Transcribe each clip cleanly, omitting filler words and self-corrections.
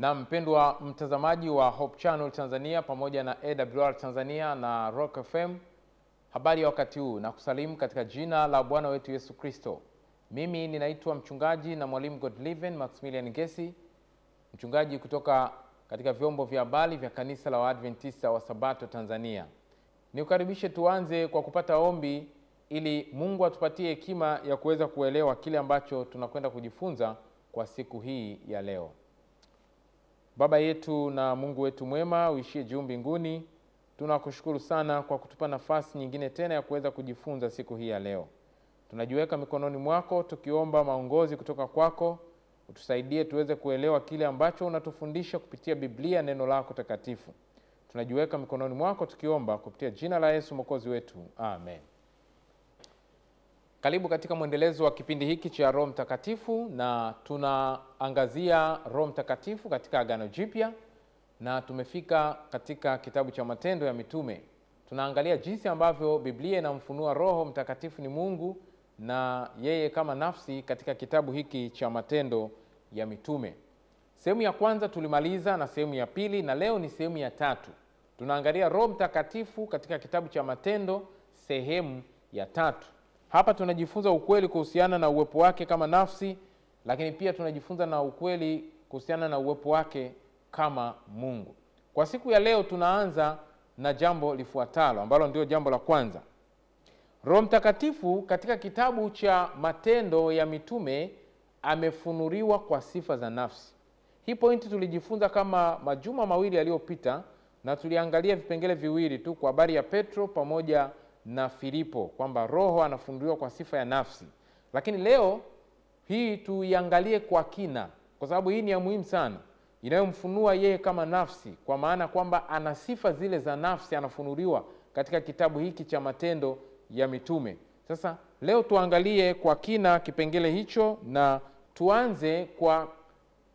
Na mpendwa mtazamaji wa Hope Channel Tanzania pamoja na AWR Tanzania na Rock FM, habari ya wakati huu, na kusalimu katika jina la Bwana wetu Yesu Kristo. Mimi ninaitwa mchungaji na mwalimu Godliven Maximilian Ngesi, mchungaji kutoka katika vyombo vya habari vya kanisa la Waadventista wa Sabato Tanzania. Nikukaribishe tuanze kwa kupata ombi ili Mungu atupatie hekima ya kuweza kuelewa kile ambacho tunakwenda kujifunza kwa siku hii ya leo. Baba yetu na Mungu wetu mwema uishie juu mbinguni, tunakushukuru sana kwa kutupa nafasi nyingine tena ya kuweza kujifunza siku hii ya leo. Tunajiweka mikononi mwako tukiomba maongozi kutoka kwako, utusaidie tuweze kuelewa kile ambacho unatufundisha kupitia Biblia, neno lako takatifu. Tunajiweka mikononi mwako tukiomba kupitia jina la Yesu Mwokozi wetu. Amen. Karibu katika mwendelezo wa kipindi hiki cha Roho Mtakatifu, na tunaangazia Roho Mtakatifu katika Agano Jipya, na tumefika katika kitabu cha Matendo ya Mitume. Tunaangalia jinsi ambavyo Biblia inamfunua Roho Mtakatifu ni Mungu na yeye kama nafsi katika kitabu hiki cha Matendo ya Mitume. Sehemu ya kwanza tulimaliza na sehemu ya pili, na leo ni sehemu ya tatu. Tunaangalia Roho Mtakatifu katika kitabu cha Matendo sehemu ya tatu. Hapa tunajifunza ukweli kuhusiana na uwepo wake kama nafsi, lakini pia tunajifunza na ukweli kuhusiana na uwepo wake kama Mungu. Kwa siku ya leo tunaanza na jambo lifuatalo ambalo ndio jambo la kwanza. Roho Mtakatifu katika kitabu cha Matendo ya Mitume amefunuliwa kwa sifa za nafsi. Hii pointi tulijifunza kama majuma mawili yaliyopita, na tuliangalia vipengele viwili tu kwa habari ya Petro pamoja na Filipo, kwamba Roho anafunuliwa kwa sifa ya nafsi. Lakini leo hii tuiangalie kwa kina, kwa sababu hii ni ya muhimu sana, inayomfunua yeye kama nafsi, kwa maana kwamba ana sifa zile za nafsi anafunuliwa katika kitabu hiki cha Matendo ya Mitume. Sasa leo tuangalie kwa kina kipengele hicho, na tuanze kwa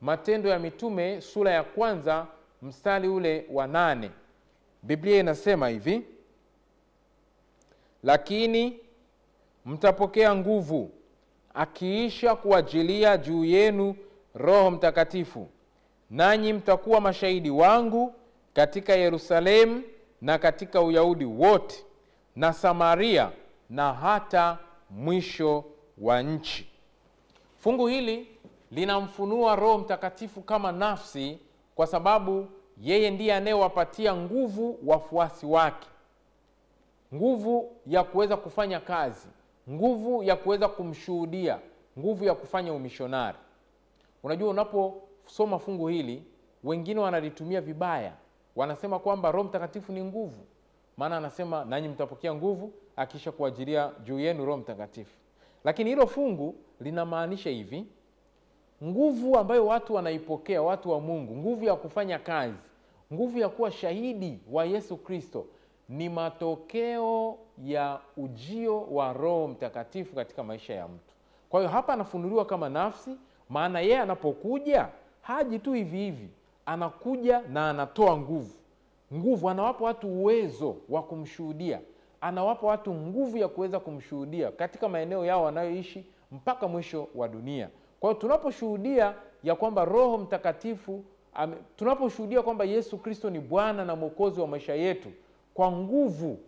Matendo ya Mitume sura ya kwanza mstari ule wa 8. Biblia inasema hivi: lakini mtapokea nguvu akiisha kuajilia juu yenu Roho Mtakatifu, nanyi mtakuwa mashahidi wangu katika Yerusalemu na katika Uyahudi wote na Samaria na hata mwisho wa nchi. Fungu hili linamfunua Roho Mtakatifu kama nafsi, kwa sababu yeye ndiye anayewapatia nguvu wafuasi wake, nguvu ya kuweza kufanya kazi, nguvu ya kuweza kumshuhudia, nguvu ya kufanya umishonari. Unajua, unaposoma fungu hili wengine wanalitumia vibaya, wanasema kwamba Roho Mtakatifu ni nguvu. Maana anasema nanyi mtapokea nguvu akisha kuajilia juu yenu Roho Mtakatifu. Lakini hilo fungu linamaanisha hivi: nguvu ambayo watu wanaipokea, watu wa Mungu, nguvu ya kufanya kazi, nguvu ya kuwa shahidi wa Yesu Kristo, ni matokeo ya ujio wa Roho Mtakatifu katika maisha ya mtu. Kwa hiyo hapa anafunuliwa kama nafsi, maana yeye anapokuja haji tu hivi hivi, anakuja na anatoa nguvu. Nguvu, anawapa watu uwezo wa kumshuhudia, anawapa watu nguvu ya kuweza kumshuhudia katika maeneo yao wanayoishi mpaka mwisho wa dunia. Kwa hiyo tunaposhuhudia ya kwamba Roho Mtakatifu, tunaposhuhudia kwamba Yesu Kristo ni Bwana na Mwokozi wa maisha yetu, kwa nguvu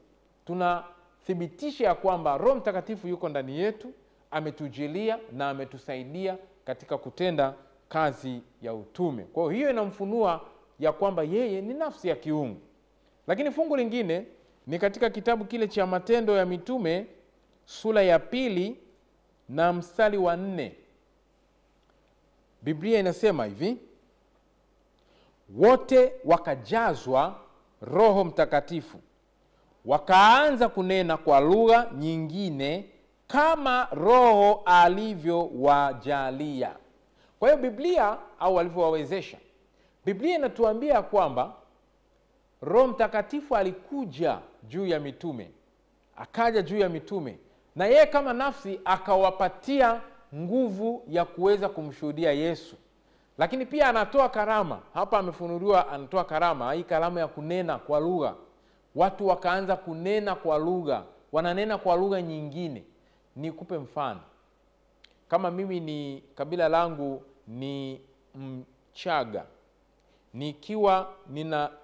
tunathibitisha ya kwamba Roho Mtakatifu yuko ndani yetu, ametujilia na ametusaidia katika kutenda kazi ya utume. Kwa hiyo inamfunua ya kwamba yeye ni nafsi ya kiungu. Lakini fungu lingine ni katika kitabu kile cha Matendo ya Mitume sura ya 2 na mstari wa 4. Biblia inasema hivi: wote wakajazwa Roho Mtakatifu, wakaanza kunena kwa lugha nyingine kama Roho alivyowajalia. Kwa hiyo Biblia, au alivyowawezesha, Biblia inatuambia kwamba Roho Mtakatifu alikuja juu ya mitume, akaja juu ya mitume, na yeye kama nafsi akawapatia nguvu ya kuweza kumshuhudia Yesu. Lakini pia anatoa karama. Hapa amefunuliwa anatoa karama, hii karama ya kunena kwa lugha. Watu wakaanza kunena kwa lugha, wananena kwa lugha nyingine. Nikupe mfano. Kama mimi ni kabila langu ni Mchaga, nikiwa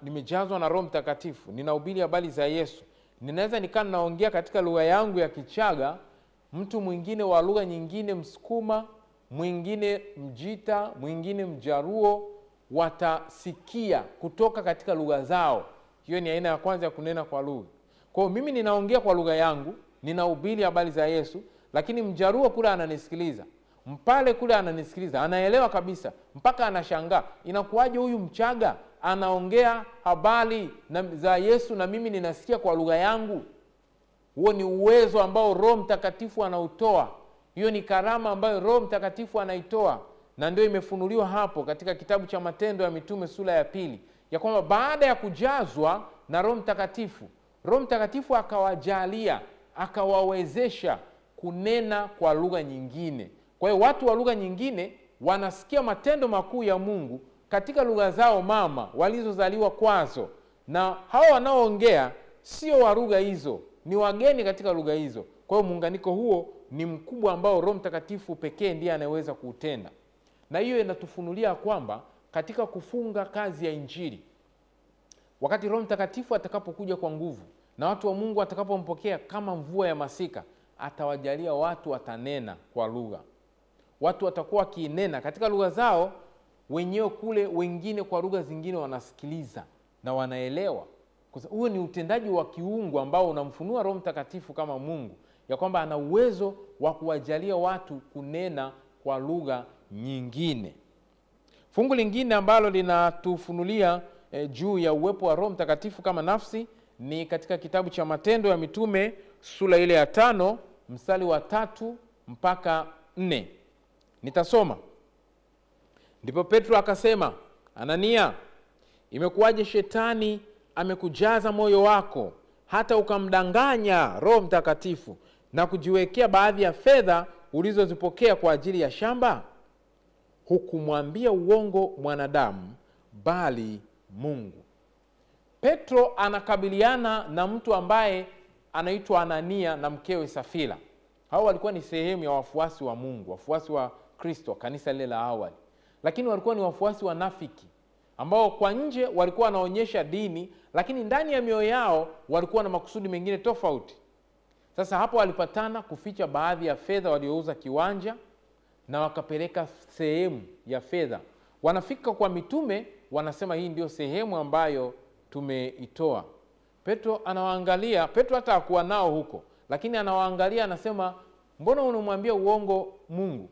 nimejazwa na Roho Mtakatifu, ninahubiri habari za Yesu, ninaweza naongea katika lugha yangu ya Kichaga, mtu mwingine wa lugha nyingine, Msukuma, mwingine Mjita, mwingine Mjaruo, watasikia kutoka katika lugha zao. Hiyo ni aina ya kwanza ya kunena kwa lugha. Kwa hiyo mimi ninaongea kwa lugha yangu, ninahubiri habari za Yesu, lakini Mjaruo kule ananisikiliza, Mpale kule ananisikiliza, anaelewa kabisa, mpaka anashangaa, inakuwaje huyu Mchaga anaongea habari za Yesu na mimi ninasikia kwa lugha yangu? Huo ni uwezo ambao Roho Mtakatifu anautoa. Hiyo ni karama ambayo Roho Mtakatifu anaitoa, na ndio imefunuliwa hapo katika kitabu cha Matendo ya Mitume sura ya 2, ya kwamba baada ya kujazwa na Roho Mtakatifu, Roho Mtakatifu akawajalia, akawawezesha kunena kwa lugha nyingine. Kwa hiyo watu wa lugha nyingine wanasikia matendo makuu ya Mungu katika lugha zao mama walizozaliwa kwazo, na hao wanaoongea sio wa lugha hizo, ni wageni katika lugha hizo. Kwa hiyo muunganiko huo ni mkubwa ambao Roho Mtakatifu pekee ndiye anayeweza kuutenda. Na hiyo inatufunulia kwamba katika kufunga kazi ya Injili, wakati Roho Mtakatifu atakapokuja kwa nguvu na watu wa Mungu atakapompokea kama mvua ya masika, atawajalia watu watanena kwa lugha. Watu watakuwa wakinena katika lugha zao wenyewe kule, wengine kwa lugha zingine wanasikiliza na wanaelewa. Huo ni utendaji wa kiungu ambao unamfunua Roho Mtakatifu kama Mungu, ya kwamba ana uwezo wa kuwajalia watu kunena kwa lugha nyingine. Fungu lingine ambalo linatufunulia juu ya uwepo wa Roho Mtakatifu kama nafsi ni katika kitabu cha Matendo ya Mitume sura ile ya 5 mstari wa 3 mpaka 4. Nitasoma. Ndipo Petro akasema, Anania, imekuwaje shetani amekujaza moyo wako hata ukamdanganya Roho Mtakatifu na kujiwekea baadhi ya fedha ulizozipokea kwa ajili ya shamba? Hukumwambia uongo mwanadamu, bali Mungu. Petro anakabiliana na mtu ambaye anaitwa Anania na mkewe Safira. Hao walikuwa ni sehemu ya wafuasi wa Mungu, wafuasi wa Kristo, kanisa lile la awali. Lakini walikuwa ni wafuasi wanafiki ambao kwa nje walikuwa wanaonyesha dini, lakini ndani ya mioyo yao walikuwa na makusudi mengine tofauti. Sasa hapo walipatana kuficha baadhi ya fedha waliouza kiwanja, na wakapeleka sehemu ya fedha. Wanafika kwa mitume, wanasema hii ndio sehemu ambayo tumeitoa. Petro anawaangalia, Petro hata hakuwa nao huko, lakini anawaangalia, anasema, mbona unamwambia uongo Mungu?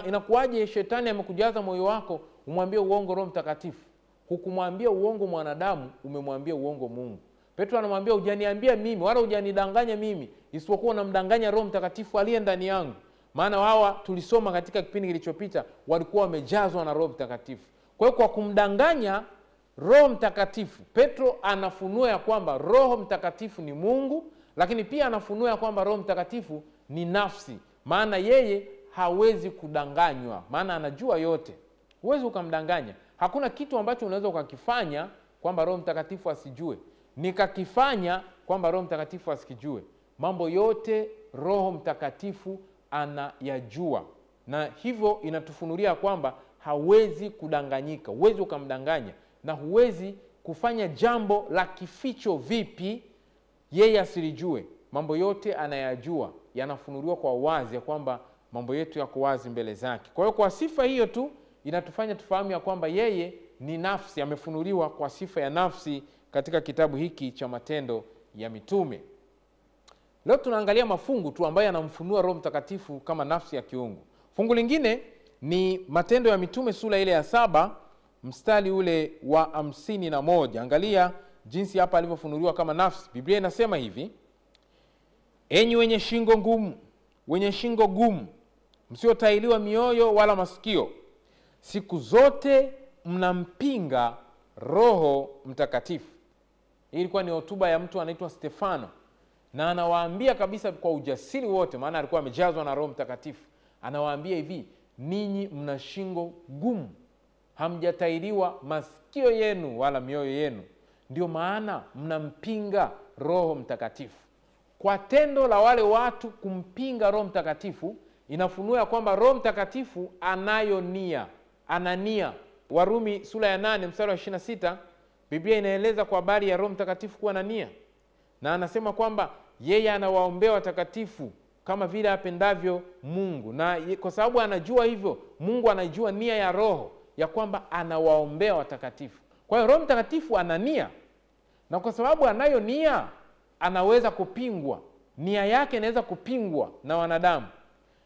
Inakuwaje shetani amekujaza moyo wako umwambie uongo Roho Mtakatifu? Hukumwambia uongo mwanadamu, umemwambia uongo Mungu. Petro anamwambia, hujaniambia mimi wala hujanidanganya mimi, isipokuwa unamdanganya Roho Mtakatifu aliye ndani yangu. Maana hawa tulisoma katika kipindi kilichopita walikuwa wamejazwa na Roho Mtakatifu. Kwa hiyo kwa kumdanganya Roho Mtakatifu, Petro anafunua ya kwamba Roho Mtakatifu ni Mungu, lakini pia anafunua ya kwamba Roho Mtakatifu ni nafsi. Maana yeye hawezi kudanganywa, maana anajua yote. Huwezi ukamdanganya. Hakuna kitu ambacho unaweza ukakifanya kwamba Roho Mtakatifu asijue, nikakifanya kwamba Roho Mtakatifu asikijue. Mambo yote Roho Mtakatifu anayajua, na hivyo inatufunulia kwamba hawezi kudanganyika. Huwezi ukamdanganya, na huwezi kufanya jambo la kificho vipi yeye asilijue. Mambo yote anayajua, yanafunuliwa kwa wazi ya kwamba mambo yetu yako wazi mbele zake. Kwa hiyo kwa sifa hiyo tu inatufanya tufahamu ya kwamba yeye ni nafsi, amefunuliwa kwa sifa ya nafsi katika kitabu hiki cha Matendo ya Mitume. Leo tunaangalia mafungu tu ambayo yanamfunua Roho Mtakatifu kama nafsi ya kiungu. Fungu lingine ni Matendo ya Mitume sura ile ya 7 mstari ule wa 51. Angalia jinsi hapa alivyofunuliwa kama nafsi. Biblia inasema hivi: enyi wenye shingo gumu, msiotailiwa mioyo wala masikio, siku zote mnampinga Roho Mtakatifu. Hii ilikuwa ni hotuba ya mtu anaitwa Stefano, na anawaambia kabisa kwa ujasiri wote, maana alikuwa amejazwa na Roho Mtakatifu. Anawaambia hivi: ninyi mna shingo gumu, hamjatailiwa masikio yenu wala mioyo yenu, ndio maana mnampinga Roho Mtakatifu. Kwa tendo la wale watu kumpinga Roho Mtakatifu, inafunua kwamba Roho Mtakatifu anayo nia, ana nia Warumi sura ya 8 mstari wa 26, Biblia inaeleza kwa habari ya Roho Mtakatifu kuwa na nia, na anasema kwamba yeye anawaombea watakatifu kama vile apendavyo Mungu. Na kwa sababu anajua hivyo, Mungu anajua nia ya Roho ya kwamba anawaombea watakatifu. Kwa hiyo Roho Mtakatifu ana nia, na kwa sababu anayo nia anaweza kupingwa. Nia yake inaweza kupingwa na wanadamu,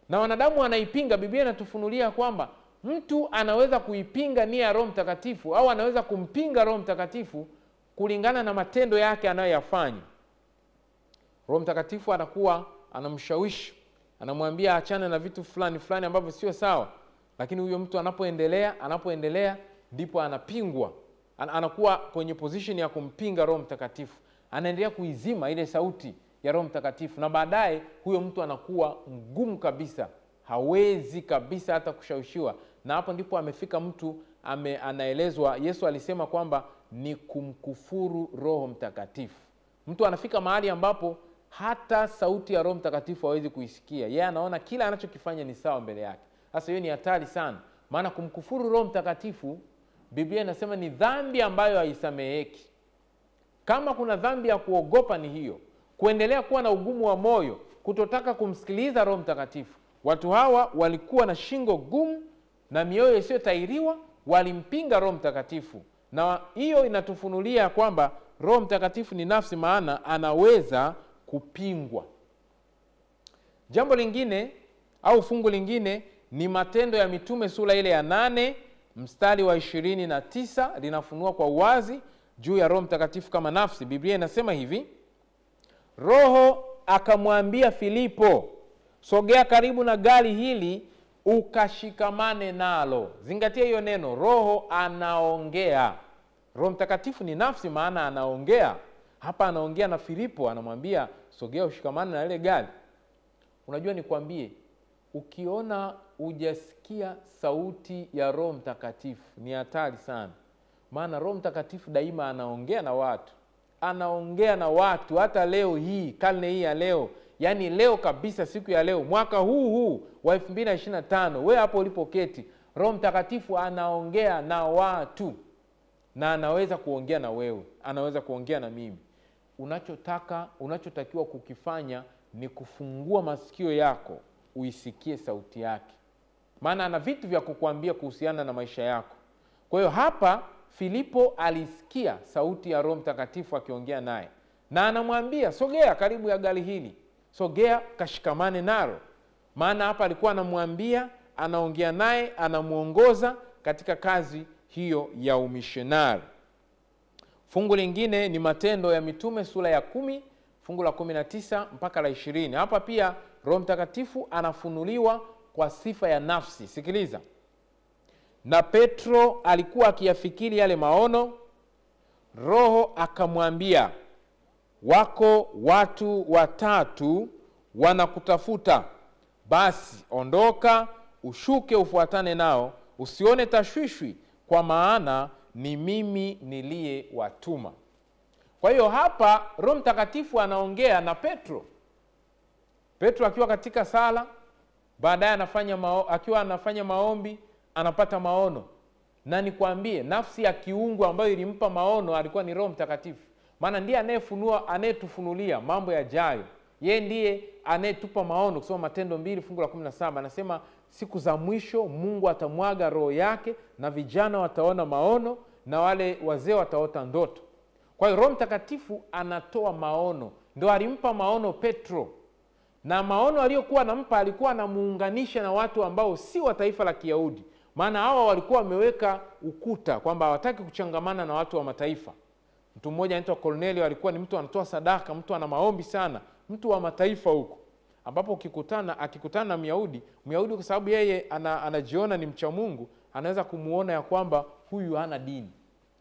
na wanadamu wanaipinga. Biblia inatufunulia kwamba mtu anaweza kuipinga nia ya Roho Mtakatifu, au anaweza kumpinga Roho Mtakatifu kulingana na matendo yake anayoyafanya. Roho Mtakatifu anakuwa anamshawishi, anamwambia achane na vitu fulani fulani ambavyo sio sawa, lakini huyo mtu anapoendelea ndipo anapingwa, anakuwa kwenye position ya kumpinga Roho Mtakatifu, anaendelea kuizima ile sauti ya Roho Mtakatifu, na baadaye huyo mtu anakuwa mgumu kabisa, hawezi kabisa hata kushawishiwa. Na hapo ndipo amefika mtu anaelezwa, Yesu alisema kwamba ni kumkufuru Roho Mtakatifu. Mtu anafika mahali ambapo hata sauti ya Roho Mtakatifu hawezi kuisikia. Yeye anaona kila anachokifanya ni sawa mbele yake. Sasa hiyo ni hatari sana, maana kumkufuru Roho Mtakatifu, Biblia inasema ni dhambi ambayo haisameheki. Kama kuna dhambi ya kuogopa ni hiyo, kuendelea kuwa na ugumu wa moyo, kutotaka kumsikiliza Roho Mtakatifu. Watu hawa walikuwa na shingo gumu na mioyo isiyotairiwa, walimpinga Roho Mtakatifu. Na hiyo inatufunulia kwamba Roho Mtakatifu ni nafsi, maana anaweza kupingwa. Jambo lingine au fungu lingine ni Matendo ya Mitume sura ile ya 8 mstari wa 29, linafunua kwa uwazi juu ya Roho Mtakatifu kama nafsi. Biblia inasema hivi: Roho akamwambia Filipo, sogea karibu na gari hili ukashikamane nalo. Zingatia hiyo neno, Roho anaongea. Roho Mtakatifu ni nafsi, maana anaongea. Hapa anaongea na Filipo, anamwambia sogea ushikamane na ile gari. Unajua nikwambie, ukiona hujasikia sauti ya Roho Mtakatifu ni hatari sana, maana Roho Mtakatifu daima anaongea na watu. Anaongea na watu hata leo hii, karne hii ya leo. Yaani leo kabisa, siku ya leo, mwaka huu wa 2025, wewe hapo ulipoketi, Roho Mtakatifu anaongea na watu, na anaweza kuongea na wewe, anaweza kuongea na mimi. Unachotakiwa kukifanya ni kufungua masikio yako uisikie sauti yake, maana ana vitu vya kukuambia kuhusiana na maisha yako. Kwa hiyo hapa Filipo alisikia sauti ya Roho Mtakatifu akiongea naye, na anamwambia sogea karibu ya gari hili, sogea kashikamane nalo. Maana hapa alikuwa anamwambia, anaongea naye, anamuongoza katika kazi hiyo ya umishonari. Fungu lingine ni Matendo ya Mitume sura ya 10 fungu la 19 mpaka la 20. Hapa pia Roho Mtakatifu anafunuliwa kwa sifa ya nafsi. Sikiliza. Na Petro alikuwa akiyafikiri yale maono, Roho akamwambia, wako watu 3 wanakutafuta, basi ondoka ushuke ufuatane nao, usione tashwishwi, kwa maana ni mimi niliyewatuma. Kwa hiyo hapa Roho Mtakatifu anaongea na Petro. Petro akiwa katika sala, baadaye akiwa anafanya maombi, anapata maono. Na nikwambie, nafsi ya kiungu ambayo ilimpa maono alikuwa ni Roho Mtakatifu. Maana ndiye anayetufunulia mambo yajayo. Yeye ndiye anayetupa maono. Kusoma Matendo 2 fungu la 17, anasema siku za mwisho Mungu atamwaga Roho yake, na vijana wataona maono, na wale wazee wataota ndoto. Kwa hiyo Roho Mtakatifu anatoa maono. Ndio alimpa maono Petro. Na maono aliyokuwa anampa, alikuwa anamuunganisha na watu ambao si wa taifa la Kiyahudi. Maana hawa walikuwa wameweka ukuta kwamba hawataki kuchangamana na watu wa mataifa. Mtu mmoja anaitwa Cornelio, alikuwa ni mtu anatoa sadaka, mtu ana maombi sana, mtu wa mataifa huko. Ambapo akikutana na Myahudi kwa sababu yeye anajiona ni mcha Mungu, anaweza kumuona ya kwamba huyu hana dini.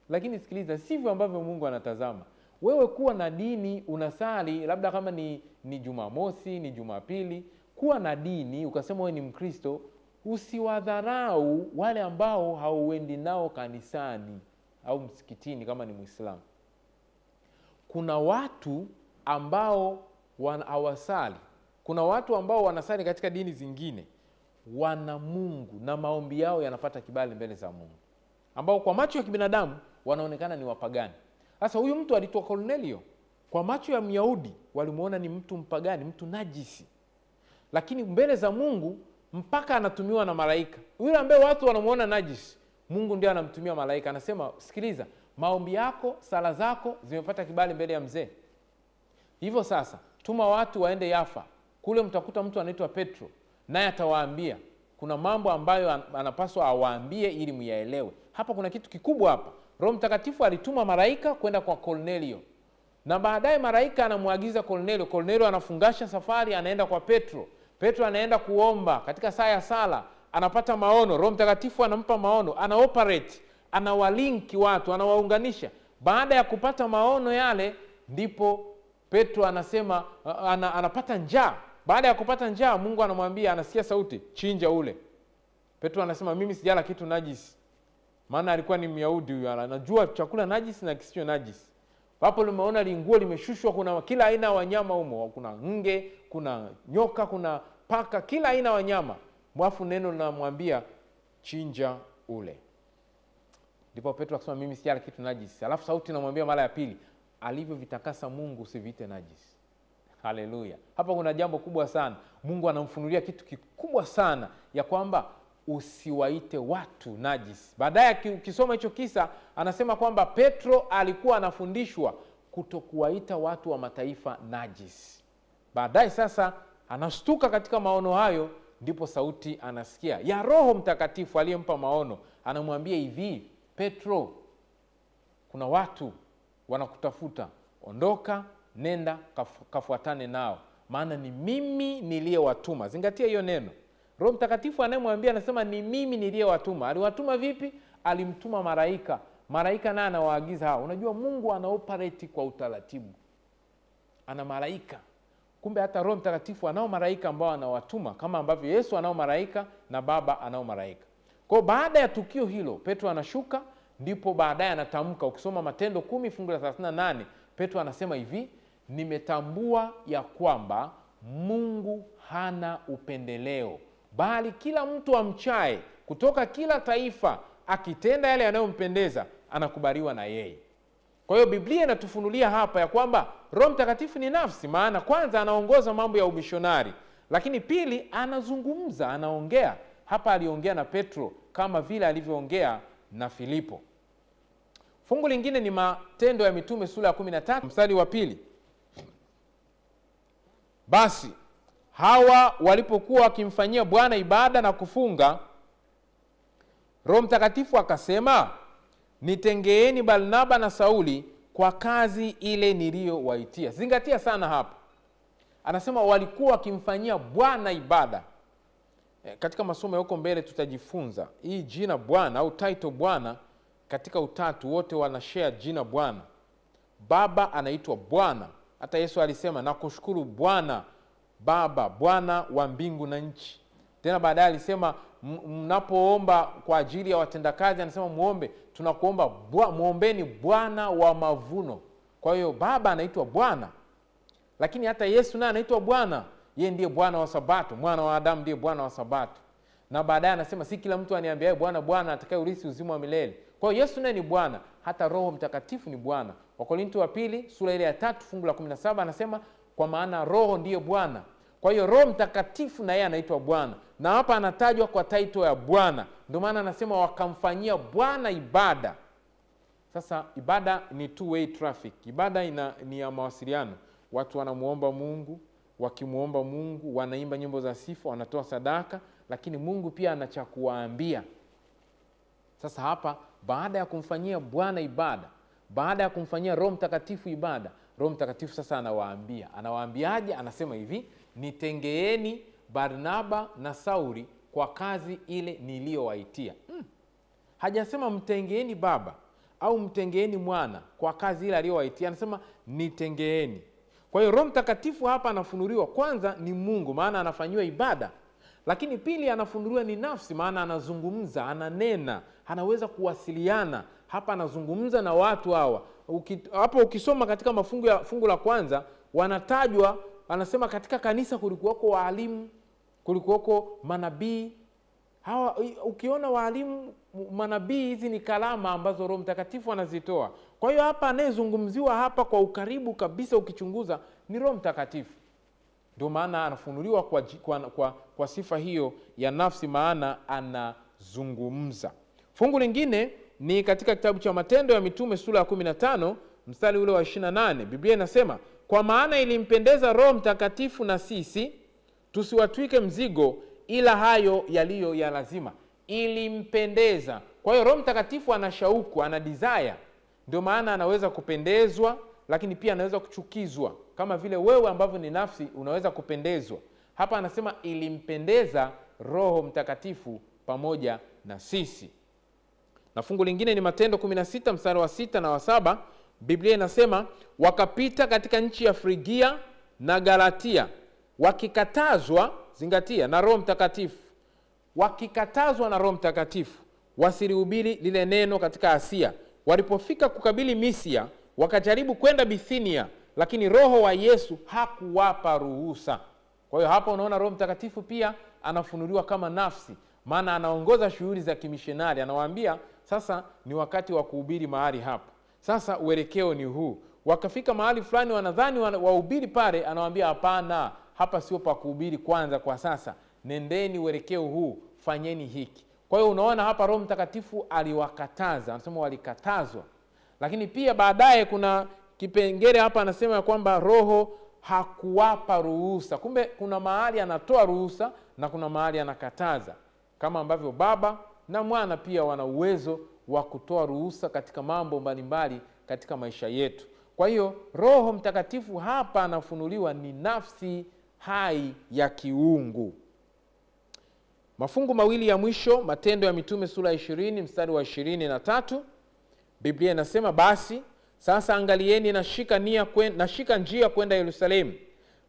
Lakini sikiliza, sivyo ambavyo Mungu anatazama. Wewe kuwa na dini, unasali, labda kama ni Jumamosi, ni Jumapili, kuwa na dini, ukasema wewe ni Mkristo, usiwadharau wale ambao hauendi nao kanisani au msikitini kama ni Muislamu. Kuna watu ambao hawasali. Kuna watu ambao wanasali katika dini zingine, wana Mungu na maombi yao yanapata kibali mbele za Mungu. ambao kwa macho ya kibinadamu wanaonekana ni wapagani. Sasa huyu mtu alitwa Kornelio, kwa macho ya Myahudi walimuona ni mtu mpagani, mtu najisi, lakini mbele za Mungu mpaka anatumiwa na malaika. Yule ambaye watu wanamuona najisi, Mungu ndiye anamtumia malaika, anasema sikiliza, maombi yako, sala zako zimepata kibali mbele ya mzee. Hivyo sasa tuma watu waende Yafa, kule mtakuta mtu anaitwa Petro, naye atawaambia kuna mambo ambayo anapaswa awaambie ili muyaelewe. Hapa kuna kitu kikubwa hapa. Roho Mtakatifu alituma malaika kwenda kwa Kornelio, na baadaye malaika anamwagiza Kornelio. Kornelio anafungasha safari, anaenda kwa Petro. Petro anaenda kuomba, katika saa ya sala anapata maono. Roho Mtakatifu anampa maono, anaoperate, anawalinki watu, anawaunganisha. Baada ya kupata maono yale, ndipo Petro anasema anapata njaa. Baada ya kupata njaa, Mungu anamwambia, anasikia sauti, chinja ule. Petro anasema mimi sijala kitu najisi. Maana alikuwa ni Myahudi huyo, anajua chakula najisi na kisicho najisi. Hapo limeona linguo limeshushwa, kuna kila aina ya wanyama humo, kuna nge, kuna nyoka, kuna paka, kila aina ya wanyama. Mwafu neno linamwambia chinja ule. Ndipo Petro akasema mimi sijala kitu najisi. Alafu sauti inamwambia mara ya pili, alivyovitakasa Mungu usiviite najisi. Haleluya. Hapa kuna jambo kubwa sana. Mungu anamfunulia kitu kikubwa sana, ya kwamba usiwaite watu najisi. Baadaye ukisoma hicho kisa, anasema kwamba Petro alikuwa anafundishwa kutokuwaita watu wa mataifa najisi. Baadaye sasa anashtuka katika maono hayo, ndipo sauti anasikia ya Roho Mtakatifu aliyempa maono, anamwambia hivi, Petro, kuna watu wanakutafuta, ondoka, nenda kafuatane nao, maana ni mimi niliyewatuma. Zingatia hiyo neno. Roho Mtakatifu anayemwambia anasema ni mimi niliyewatuma. Aliwatuma vipi? Alimtuma malaika. Malaika naye anawaagiza hao. Unajua Mungu anaoperate kwa utaratibu, ana malaika. Kumbe hata Roho Mtakatifu anao malaika ambao anawatuma, kama ambavyo Yesu anao malaika na Baba anao malaika. Kwa baada ya tukio hilo, Petro anashuka, ndipo baadaye anatamka. Ukisoma Matendo 10 fungu la 38, Petro anasema hivi, nimetambua ya kwamba Mungu hana upendeleo, bali kila mtu amchaye kutoka kila taifa akitenda yale yanayompendeza anakubaliwa na yeye. Kwa hiyo Biblia inatufunulia hapa ya kwamba Roho Mtakatifu ni nafsi, maana kwanza anaongoza mambo ya umishonari, lakini pili anazungumza, anaongea. Hapa aliongea na Petro kama vile alivyoongea na Filipo. Fungu lingine ni Matendo ya Mitume sura ya 13 mstari wa 2. Basi hawa walipokuwa wakimfanyia Bwana ibada na kufunga, Roho Mtakatifu akasema, nitengeeni Barnaba na Sauli kwa kazi ile niliyowaitia. Zingatia sana hapa. Anasema walikuwa wakimfanyia Bwana ibada. Katika masomo ya huko mbele tutajifunza hii jina Bwana au title Bwana. Katika utatu wote wanashare jina Bwana. Baba anaitwa Bwana. Hata Yesu alisema nakushukuru Bwana Baba, Bwana wa mbingu na nchi. Tena baadaye alisema mnapoomba kwa ajili ya watendakazi, anasema muombe, tunakuomba muombeni Bwana wa mavuno. Kwa hiyo Baba anaitwa Bwana. Lakini hata Yesu naye anaitwa Bwana. Yeye ndiye Bwana wa Sabato, mwana wa Adamu ndiye Bwana wa Sabato. Na baadaye anasema si kila mtu aniambiaye Bwana Bwana atakaye urithi uzima wa milele. Kwa hiyo Yesu naye ni Bwana, hata Roho Mtakatifu ni Bwana. Wakorintho wa pili sura ile ya 3 fungu la 17 anasema kwa maana Roho ndiye Bwana. Kwa hiyo Roho Mtakatifu na yeye anaitwa Bwana. Na hapa anatajwa kwa title ya Bwana. Ndio maana anasema wakamfanyia Bwana ibada. Sasa ibada ni two way traffic. Ibada ni ya mawasiliano. Watu wanamuomba Mungu, wakimuomba Mungu wanaimba nyimbo za sifa, wanatoa sadaka, lakini Mungu pia ana cha kuwaambia. Sasa hapa baada ya kumfanyia Bwana ibada, baada ya kumfanyia Roho Mtakatifu ibada, Roho Mtakatifu sasa anawaambia. Anawaambiaje? Anasema hivi, nitengeeni Barnaba na Sauli kwa kazi ile niliyowaitia. Hajasema mtengeeni Baba au mtengeeni Mwana kwa kazi ile aliyowaitia, anasema nitengeeni. Kwa hiyo Roho Mtakatifu hapa anafunuliwa kwanza ni Mungu, maana anafanyiwa ibada. Lakini pili anafunuliwa ni nafsi, maana anazungumza, ananena, anaweza kuwasiliana. Hapa anazungumza na watu hawa. Hapo ukisoma katika fungu la kwanza wanatajwa, anasema katika kanisa kulikuwako waalimu, kulikuwako manabii. Ukiona walimu, manabii, hizi ni kalama ambazo Roho Mtakatifu anazitoa. Kwa hiyo hapa anayezungumziwa hapa kwa ukaribu kabisa ukichunguza ni Roho Mtakatifu. Ndio maana anafunuliwa kwa sifa hiyo ya nafsi, maana anazungumza. Fungu lingine ni katika kitabu cha Matendo ya Mitume sura ya 15 mstari ule wa 28. Biblia inasema, kwa maana ilimpendeza Roho Mtakatifu na sisi tusiwatwike mzigo ila hayo yaliyo ya lazima. Ilimpendeza. Kwa hiyo Roho Mtakatifu ana shauku, ana desire. Ndio maana anaweza kupendezwa, lakini pia anaweza kuchukizwa, kama vile wewe ambavyo ni nafsi unaweza kupendezwa. Hapa anasema ilimpendeza Roho Mtakatifu pamoja na sisi. Na fungu lingine ni Matendo 16 mstari wa 6 na wa 7. Biblia inasema, wakapita katika nchi ya Frigia na Galatia wakikatazwa, zingatia, na Roho Mtakatifu. Wakikatazwa na Roho Mtakatifu wasilihubiri lile neno katika Asia. Walipofika kukabili Misia, wakajaribu kwenda Bithinia, lakini Roho wa Yesu hakuwapa ruhusa. Kwa hiyo hapa unaona Roho Mtakatifu pia anafunuliwa kama nafsi, maana anaongoza shughuli za kimishonari. Anawaambia sasa ni wakati wa kuhubiri mahali hapa. Sasa uelekeo ni huu. Wakafika mahali fulani wanadhani wahubiri pale, anawaambia hapana, hapa sio pa kuhubiri kwanza kwa sasa. Nendeni uelekeo huu, fanyeni hiki. Kwa hiyo unaona hapa Roho Mtakatifu aliwakataza, anasema walikatazwa. Lakini pia baadaye kuna kipengele hapa anasema ya kwamba Roho hakuwapa ruhusa. Kumbe kuna mahali anatoa ruhusa na kuna mahali anakataza. Kama ambavyo Baba na Mwana pia wana uwezo wa kutoa ruhusa katika mambo mbalimbali katika maisha yetu. Kwa hiyo Roho Mtakatifu hapa anafunuliwa ni nafsi hai ya kiungu. Mafungu mawili ya mwisho, Matendo ya Mitume sura 20 mstari wa 23. Biblia inasema, basi sasa angalieni, nashika njia kwenda Yerusalemu,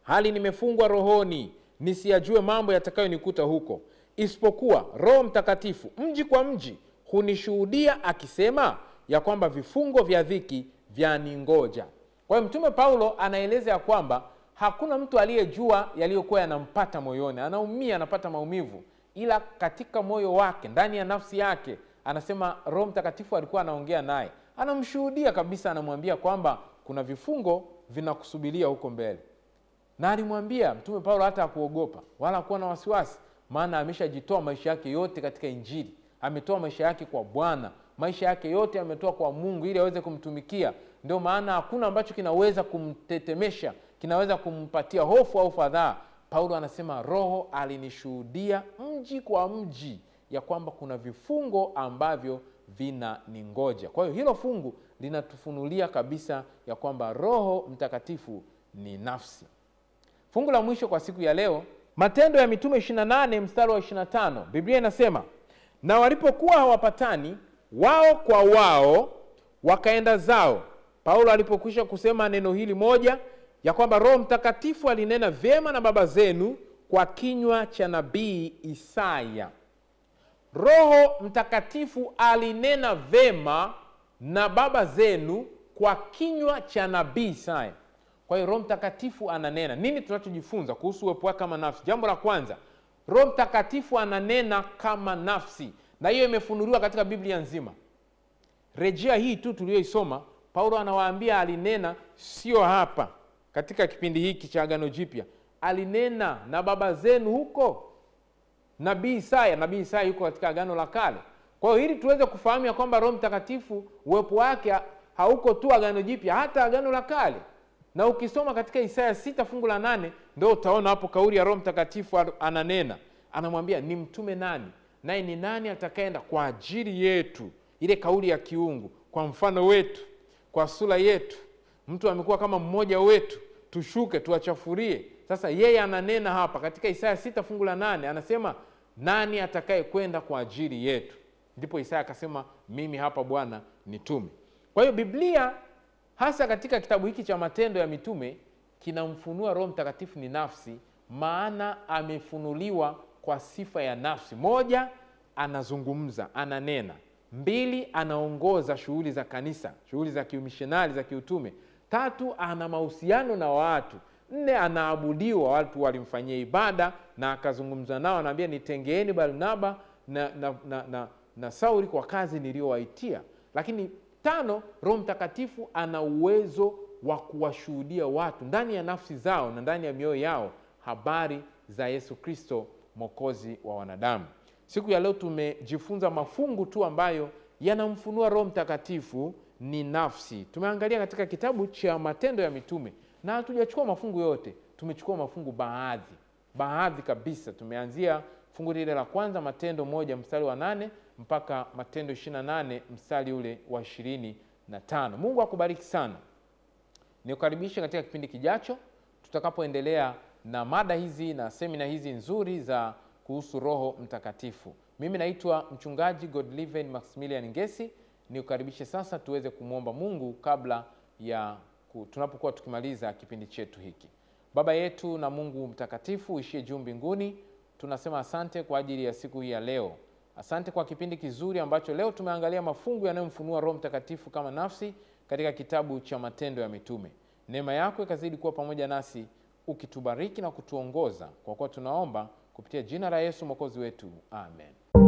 hali nimefungwa rohoni, nisiyajue mambo yatakayonikuta huko, isipokuwa Roho Mtakatifu mji kwa mji hunishuhudia akisema ya kwamba vifungo vya dhiki vyaningoja. Kwa hiyo Mtume Paulo anaeleza ya kwamba hakuna mtu aliyejua yaliyokuwa yanampata moyoni. Anaumia, anapata maumivu, ila katika moyo wake, ndani ya nafsi yake, anasema Roho Mtakatifu alikuwa anaongea naye, anamshuhudia kabisa, anamwambia kwamba kuna vifungo vinakusubiria huko mbele. Na alimwambia Mtume Paulo hata hakuogopa wala hakuwa na wasiwasi, maana ameshajitoa maisha yake yote katika Injili. Ametoa maisha yake kwa Bwana, maisha yake yote ametoa kwa Mungu ili aweze kumtumikia. Ndio maana hakuna ambacho kinaweza kumtetemesha, kinaweza kumpatia hofu au fadhaa. Paulo anasema Roho alinishuhudia mji kwa mji ya kwamba kuna vifungo ambavyo vinaningoja. Kwa hiyo hilo fungu linatufunulia kabisa ya kwamba Roho Mtakatifu ni nafsi. Fungu la mwisho kwa siku ya leo, Matendo ya Mitume 28 mstari wa 25. Biblia inasema, na walipokuwa hawapatani wao kwa wao wakaenda zao. Paulo alipokwisha kusema neno hili moja, ya kwamba Roho Mtakatifu alinena vyema na baba zenu kwa kinywa cha nabii Isaya. Roho Mtakatifu alinena vyema na baba zenu kwa kinywa cha nabii Isaya. Kwa hiyo Roho Mtakatifu ananena. Nini tunachojifunza kuhusu uwepo wake kama nafsi? Jambo la kwanza, Roho Mtakatifu ananena kama nafsi, na hiyo imefunuliwa katika Biblia nzima. Rejea hii tu tuliyoisoma, Paulo anawaambia alinena, sio hapa katika kipindi hiki cha Agano Jipya. Alinena na baba zenu huko nabii Isaya. Nabii Isaya yuko katika Agano la Kale. Kwa hiyo ili tuweze kufahamu ya kwamba Roho Mtakatifu uwepo wake hauko tu Agano Jipya, hata Agano la Kale. Na ukisoma katika Isaya 6 fungu la 8 ndio utaona hapo kauli ya Roho Mtakatifu ananena. Anamwambia ni mtume nani, naye ni nani atakayeenda kwa ajili yetu. Ile kauli ya kiungu, kwa mfano wetu, kwa sura yetu. Mtu amekuwa kama mmoja wetu, tushuke tuachafurie. Sasa yeye ananena hapa katika Isaya 6 fungu la 8, anasema nani atakaye kwenda kwa ajili yetu. Ndipo Isaya akasema mimi hapa Bwana nitume. Kwa hiyo Biblia hasa katika kitabu hiki cha Matendo ya Mitume kinamfunua Roho Mtakatifu ni nafsi, maana amefunuliwa kwa sifa ya nafsi. Moja, anazungumza, ananena. 2, anaongoza shughuli za kanisa, shughuli za kiumissionari, za kiutume. 3, ana mahusiano na watu. 4, anaabudiwa, watu walimfanyia ibada na akazungumza nao, anaambia nitengeeni Barnaba na Sauli kwa kazi niliyowaitia. Lakini 5, Roho Mtakatifu ana uwezo wa kuwashuhudia watu ndani ya nafsi zao na ndani ya mioyo yao habari za Yesu Kristo, Mwokozi wa wanadamu. Siku ya leo tumejifunza mafungu tu ambayo yanamfunua Roho Mtakatifu ni nafsi. Tumeangalia katika kitabu cha Matendo ya Mitume, na hatujachukua mafungu yote, tumechukua mafungu baadhi kabisa. Tumeanzia fungu lile la kwanza, Matendo 1 mstari wa 8 mpaka Matendo 28 mstari ule wa 25. Mungu akubariki sana. Nikukaribisha katika kipindi kijacho tutakapoendelea na mada hizi na semina hizi nzuri za kuhusu Roho Mtakatifu. Mimi naitwa Mchungaji Godliven Maximilian Ngesi. Nikukaribishe sasa tuweze kumwomba Mungu kabla ya tunapokuwa tukimaliza kipindi chetu hiki. Baba yetu na Mungu mtakatifu uishie juu mbinguni, tunasema asante kwa ajili ya siku hii ya leo. Asante kwa kipindi kizuri ambacho leo tumeangalia mafungu yanayomfunua Roho Mtakatifu kama nafsi katika kitabu cha Matendo ya Mitume. Neema yako ikazidi kuwa pamoja nasi, ukitubariki na kutuongoza, kwa kuwa tunaomba kupitia jina la Yesu Mwokozi wetu. Amen.